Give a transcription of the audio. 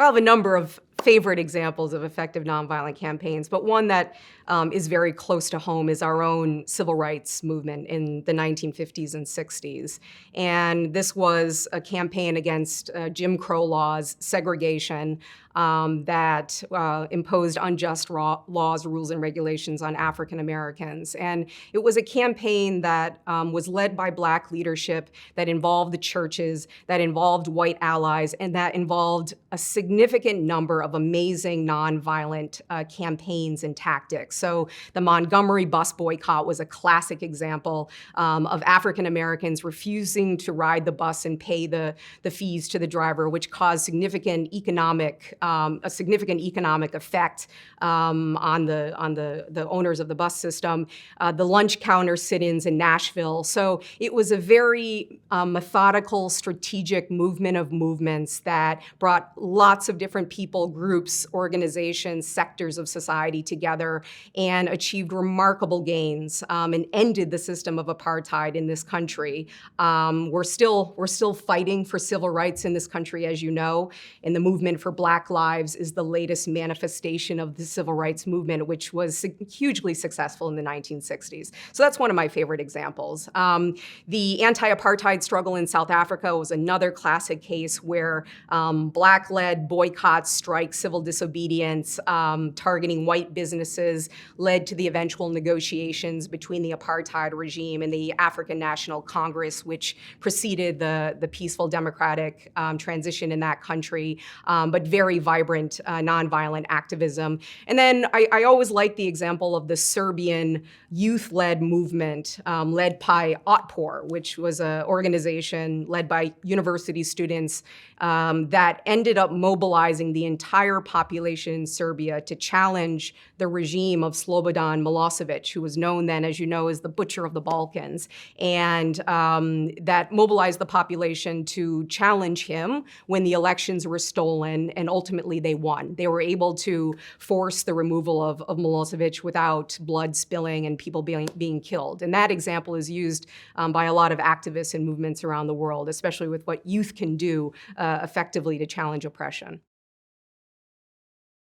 I have a number of favorite examples of effective nonviolent campaigns, but one that is very close to home is our own civil rights movement in the 1950s and 60s. And this was a campaign against Jim Crow laws, segregation, that imposed unjust laws, rules, and regulations on African Americans. And it was a campaign that was led by Black leadership, that involved the churches, that involved white allies, and that involved a significant number of amazing nonviolent campaigns and tactics. So the Montgomery Bus Boycott was a classic example of African Americans refusing to ride the bus and pay the fees to the driver, which caused a significant economic effect on the owners of the bus system. The lunch counter sit-ins in Nashville. So it was a very methodical, strategic movement of movements that brought lots of different people, groups, organizations, sectors of society together and achieved remarkable gains and ended the system of apartheid in this country. We're still fighting for civil rights in this country, as you know, and the movement for Black lives is the latest manifestation of the civil rights movement, which was hugely successful in the 1960s. So that's one of my favorite examples. The anti-apartheid struggle in South Africa was another classic case where Black-led boycotts, strikes, civil disobedience, targeting white businesses led to the eventual negotiations between the apartheid regime and the African National Congress, which preceded the peaceful democratic transition in that country, but very vibrant nonviolent activism. And then I always like the example of the Serbian youth-led movement led by Otpor, which was an organization led by university students that ended up mobilizing the entire population in Serbia to challenge the regime of Slobodan Milosevic, who was known then, as you know, as the Butcher of the Balkans. And that mobilized the population to challenge him when the elections were stolen, and ultimately they won. They were able to force the removal of Milosevic without blood spilling and people being killed. And that example is used by a lot of activists and movements around the world, especially with what youth can do effectively to challenge oppression.